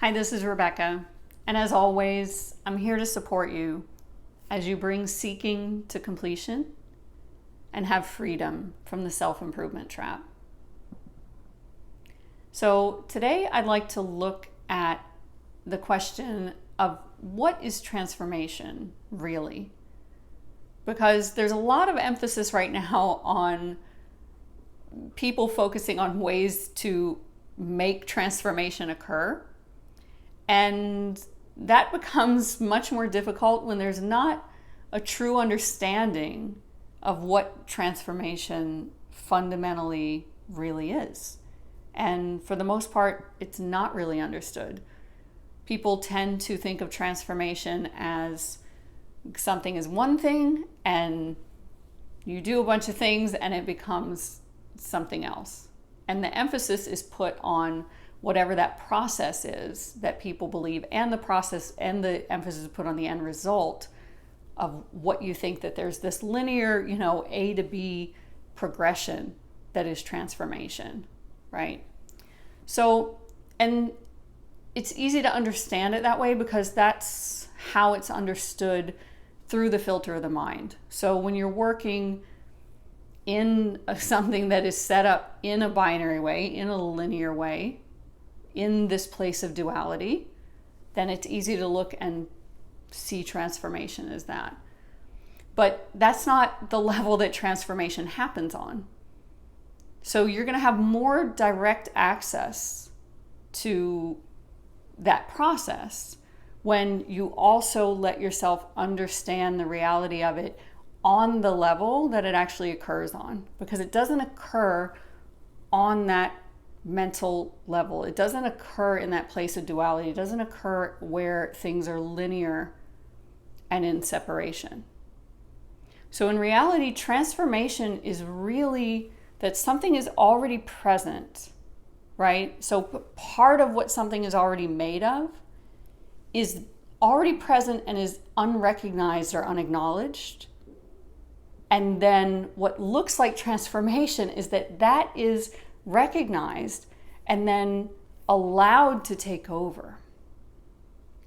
Hi, this is Rebecca, and as always, I'm here to support you as you bring seeking to completion and have freedom from the self-improvement trap. So today I'd like to look at the question of what is transformation really? Because there's a lot of emphasis right now on people focusing on ways to make transformation occur. And that becomes much more difficult when there's not a true understanding of what transformation fundamentally really is. And for the most part, it's not really understood. People tend to think of transformation as something is one thing and you do a bunch of things and it becomes something else. And the emphasis is put on whatever that process is that people believe, and the process and the emphasis is put on the end result of what you think that there's this linear, A to B progression that is transformation, right? So, and it's easy to understand it that way because that's how it's understood through the filter of the mind. So when you're working in something that is set up in a binary way, in a linear way, in this place of duality, then it's easy to look and see transformation as that. But that's not the level that transformation happens on. So you're going to have more direct access to that process when you also let yourself understand the reality of it on the level that it actually occurs on, because it doesn't occur on that mental level. It doesn't occur in that place of duality. It doesn't occur where things are linear and in separation. So in reality, transformation is really that something is already present, right? So part of what something is already made of is already present and is unrecognized or unacknowledged. And then what looks like transformation is that that is recognized and then allowed to take over.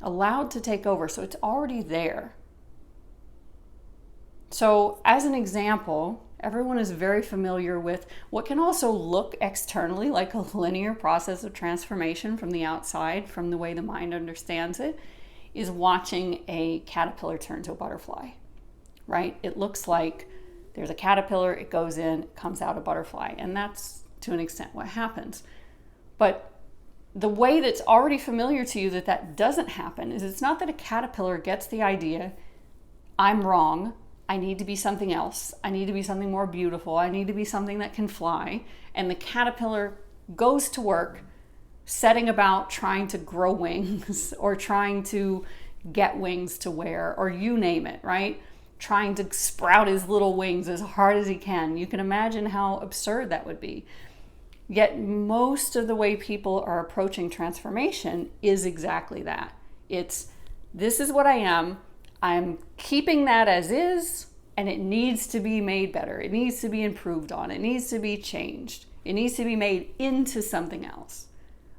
Allowed to take over. So it's already there. So as an example, everyone is very familiar with what can also look externally like a linear process of transformation from the outside, from the way the mind understands it, is watching a caterpillar turn to a butterfly, right? It looks like there's a caterpillar, it goes in, it comes out a butterfly, and that's to an extent what happens. But the way that's already familiar to you that doesn't happen is it's not that a caterpillar gets the idea, I'm wrong, I need to be something else, I need to be something more beautiful, I need to be something that can fly, and the caterpillar goes to work setting about trying to grow wings or trying to get wings to wear, or you name it, right? Trying to sprout his little wings as hard as he can. You can imagine how absurd that would be. Yet most of the way people are approaching transformation is exactly that. It's, this is what I am, I'm keeping that as is, and it needs to be made better. It needs to be improved on. It needs to be changed. It needs to be made into something else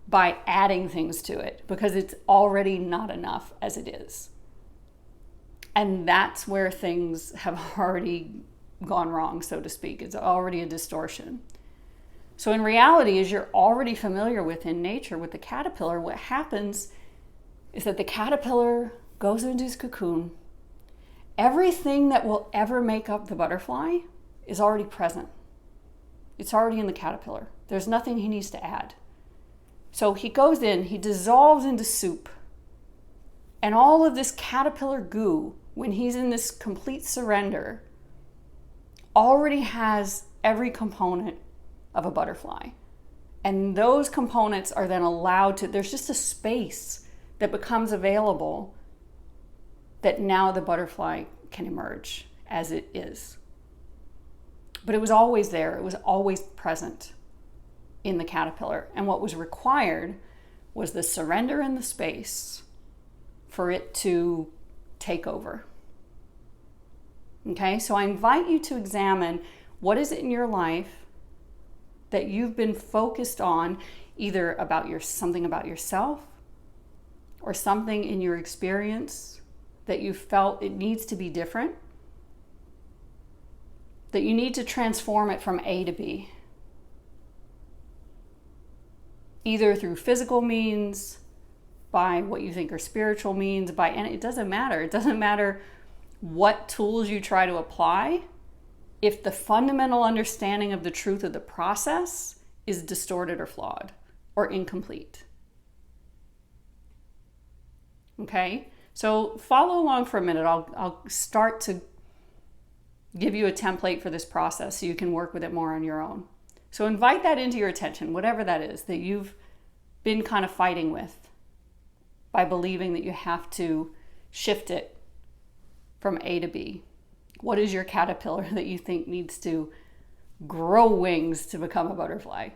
by adding things to it because it's already not enough as it is. And that's where things have already gone wrong, so to speak. It's already a distortion. So in reality, as you're already familiar with in nature with the caterpillar, what happens is that the caterpillar goes into his cocoon. Everything that will ever make up the butterfly is already present. It's already in the caterpillar. There's nothing he needs to add. So he goes in, he dissolves into soup. And all of this caterpillar goo, when he's in this complete surrender, already has every component of a butterfly. And those components are then allowed to, there's just a space that becomes available that now the butterfly can emerge as it is. But it was always there. It was always present in the caterpillar. And what was required was the surrender in the space for it to take over. Okay, so I invite you to examine what is it in your life that you've been focused on, either about something about yourself or something in your experience that you felt it needs to be different, that you need to transform it from A to B, either through physical means, by what you think are spiritual means, and it doesn't matter. It doesn't matter what tools you try to apply if the fundamental understanding of the truth of the process is distorted or flawed or incomplete. Okay? So follow along for a minute. I'll start to give you a template for this process so you can work with it more on your own. So invite that into your attention, whatever that is that you've been kind of fighting with by believing that you have to shift it from A to B. What is your caterpillar that you think needs to grow wings to become a butterfly?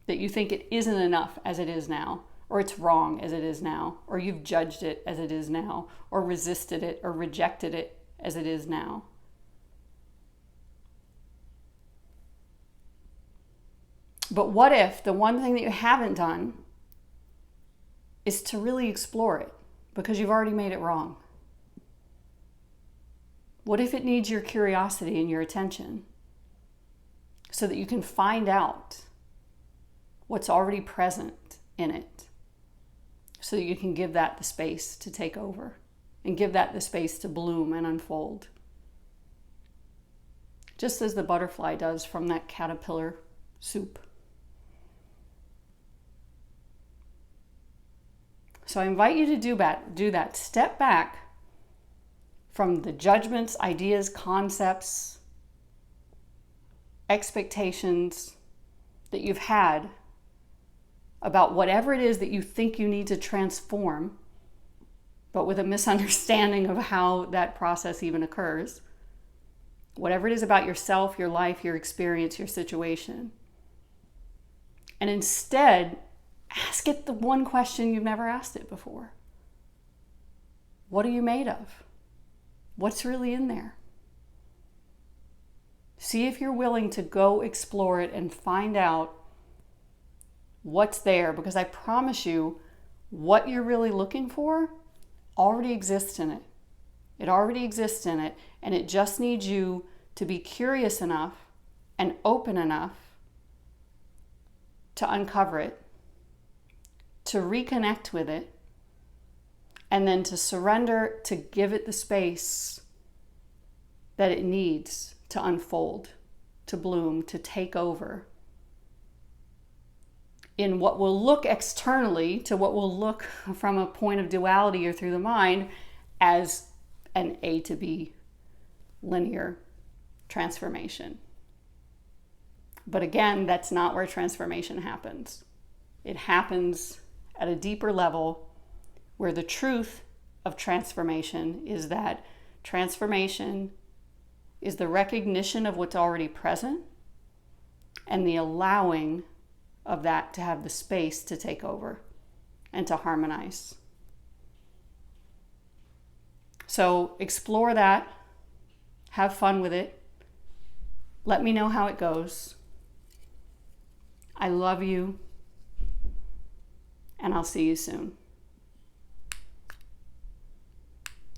That you think it isn't enough as it is now, or it's wrong as it is now, or you've judged it as it is now, or resisted it or rejected it as it is now. But what if the one thing that you haven't done is to really explore it because you've already made it wrong? What if it needs your curiosity and your attention so that you can find out what's already present in it, so that you can give that the space to take over and give that the space to bloom and unfold, just as the butterfly does from that caterpillar soup. So I invite you to do that. Step back from the judgments, ideas, concepts, expectations that you've had about whatever it is that you think you need to transform, but with a misunderstanding of how that process even occurs. Whatever it is about yourself, your life, your experience, your situation. And instead, ask it the one question you've never asked it before. What are you made of? What's really in there? See if you're willing to go explore it and find out what's there, because I promise you, what you're really looking for already exists in it. It already exists in it, and it just needs you to be curious enough and open enough to uncover it, to reconnect with it, and then to surrender, to give it the space that it needs to unfold, to bloom, to take over in what will look externally, to what will look from a point of duality or through the mind as an A to B linear transformation. But again, that's not where transformation happens. It happens at a deeper level, where the truth of transformation is that transformation is the recognition of what's already present and the allowing of that to have the space to take over and to harmonize. So explore that, have fun with it. Let me know how it goes. I love you, and I'll see you soon.